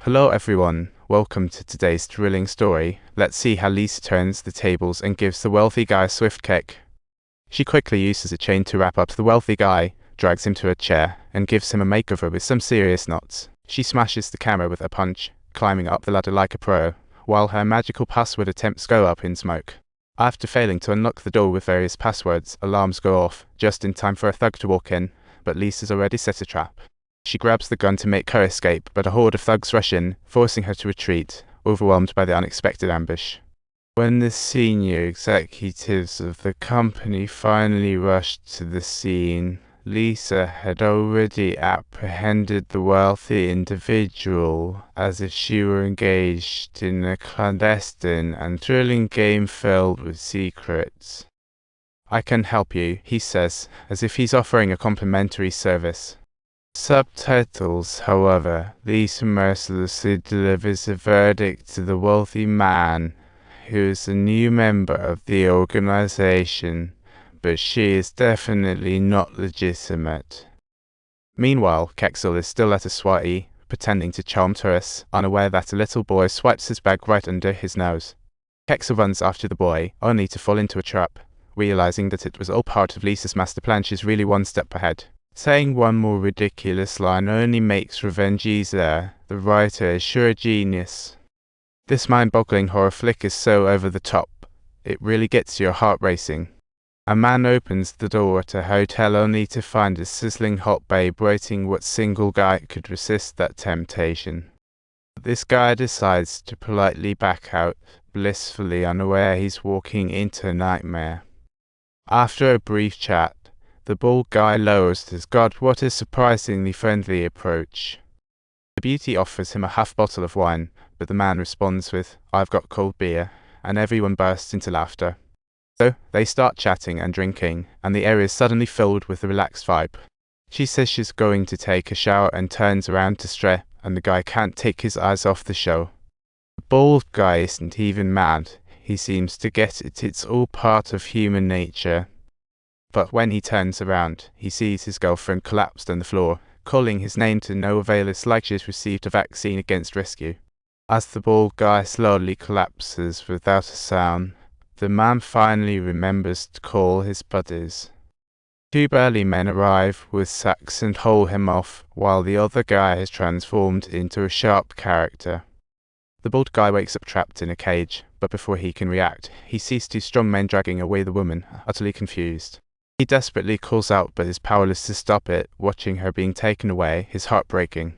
Hello everyone, welcome to today's thrilling story. Let's see how Lisa turns the tables and gives the wealthy guy a swift kick. She quickly uses a chain to wrap up the wealthy guy, drags him to a chair, and gives him a makeover with some serious knots. She smashes the camera with a punch, climbing up the ladder like a pro, while her magical password attempts go up in smoke. After failing to unlock the door with various passwords, alarms go off, just in time for a thug to walk in, but Lisa's already set a trap. She grabs the gun to make her escape, but a horde of thugs rush in, forcing her to retreat, overwhelmed by the unexpected ambush. When the senior executives of the company finally rushed to the scene, Lisa had already apprehended the wealthy individual, as if she were engaged in a clandestine and thrilling game filled with secrets. "I can help you," he says, as if he's offering a complimentary service. Subtitles, however, Lisa mercilessly delivers a verdict to the wealthy man, who is a new member of the organization, but she is definitely not legitimate. Meanwhile, Kexel is still at a sweaty, pretending to charm tourists, unaware that a little boy swipes his bag right under his nose. Kexel runs after the boy, only to fall into a trap. Realizing that it was all part of Lisa's master plan, she's really one step ahead. Saying one more ridiculous line only makes revenge easier. The writer is sure a genius. This mind-boggling horror flick is so over the top, it really gets your heart racing. A man opens the door at a hotel only to find a sizzling hot babe waiting. What single guy could resist that temptation? This guy decides to politely back out, blissfully unaware he's walking into a nightmare. After a brief chat, the bald guy lowers his guard. What a surprisingly friendly approach. The beauty offers him a half bottle of wine, but the man responds with, "I've got cold beer," and everyone bursts into laughter. So, they start chatting and drinking, and the area is suddenly filled with a relaxed vibe. She says she's going to take a shower and turns around to stretch, and the guy can't take his eyes off the show. The bald guy isn't even mad. He seems to get it. It's all part of human nature. But when he turns around, he sees his girlfriend collapsed on the floor, calling his name to no avail. It's like she's received a vaccine against rescue. As the bald guy slowly collapses without a sound, the man finally remembers to call his buddies. Two burly men arrive with sacks and haul him off, while the other guy has transformed into a sharp character. The bald guy wakes up trapped in a cage, but before he can react, he sees two strong men dragging away the woman, utterly confused. He desperately calls out but is powerless to stop it, watching her being taken away, his heart breaking.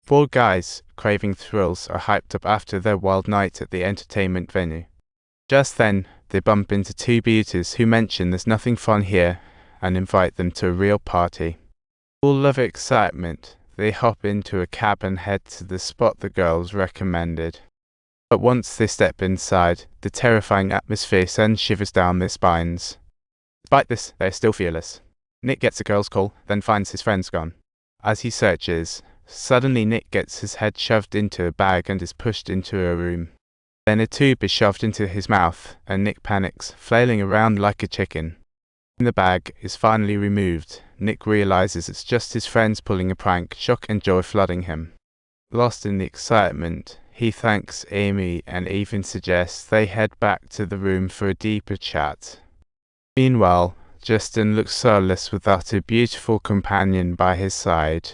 Bald guys, craving thrills, are hyped up after their wild night at the entertainment venue. Just then, they bump into two beauties who mention there's nothing fun here, and invite them to a real party. Full of excitement, they hop into a cab and head to the spot the girls recommended. But once they step inside, the terrifying atmosphere sends shivers down their spines. Despite this, they are still fearless. Nick gets a girl's call, then finds his friends gone. As he searches, suddenly Nick gets his head shoved into a bag and is pushed into a room. Then a tube is shoved into his mouth, and Nick panics, flailing around like a chicken. When the bag is finally removed, Nick realizes it's just his friends pulling a prank, shock and joy flooding him. Lost in the excitement, he thanks Amy and even suggests they head back to the room for a deeper chat. Meanwhile, Justin looks soulless without a beautiful companion by his side.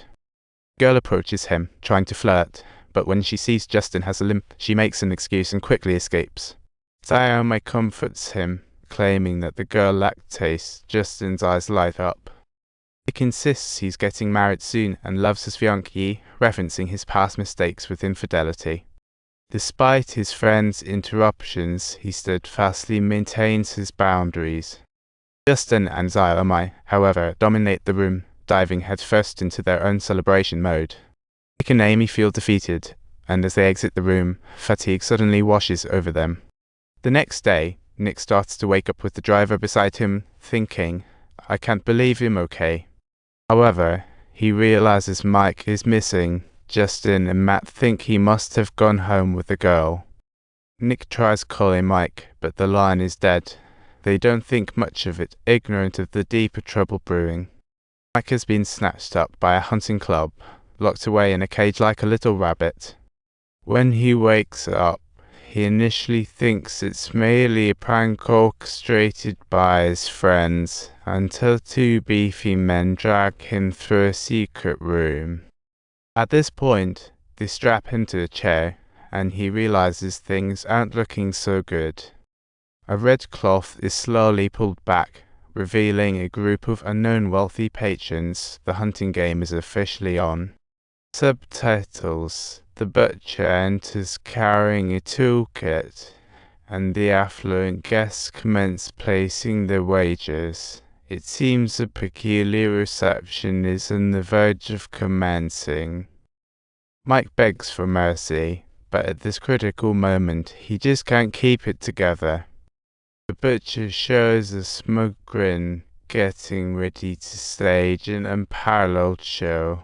The girl approaches him, trying to flirt, but when she sees Justin has a limp, she makes an excuse and quickly escapes. Sayama comforts him, claiming that the girl lacked taste. Justin's eyes light up. Nick insists he's getting married soon and loves his fiancée, referencing his past mistakes with infidelity. Despite his friend's interruptions, he steadfastly maintains his boundaries. Justin and Sayama, however, dominate the room, diving headfirst into their own celebration mode. Nick and Amy feel defeated, and as they exit the room, fatigue suddenly washes over them. The next day, Nick starts to wake up with the driver beside him, thinking, "I can't believe him okay." However, he realizes Mike is missing. Justin and Matt think he must have gone home with the girl. Nick tries calling Mike, but the line is dead. They don't think much of it, ignorant of the deeper trouble brewing. Mike has been snatched up by a hunting club, locked away in a cage like a little rabbit. When he wakes up, he initially thinks it's merely a prank orchestrated by his friends, until two beefy men drag him through a secret room. At this point, they strap him to a chair, and he realizes things aren't looking so good. A red cloth is slowly pulled back, revealing a group of unknown wealthy patrons. The hunting game is officially on. Subtitles: The butcher enters carrying a toolkit, and the affluent guests commence placing their wagers. It seems a peculiar reception is on the verge of commencing. Mike begs for mercy, but at this critical moment, he just can't keep it together. The butcher shows a smug grin, getting ready to stage an unparalleled show.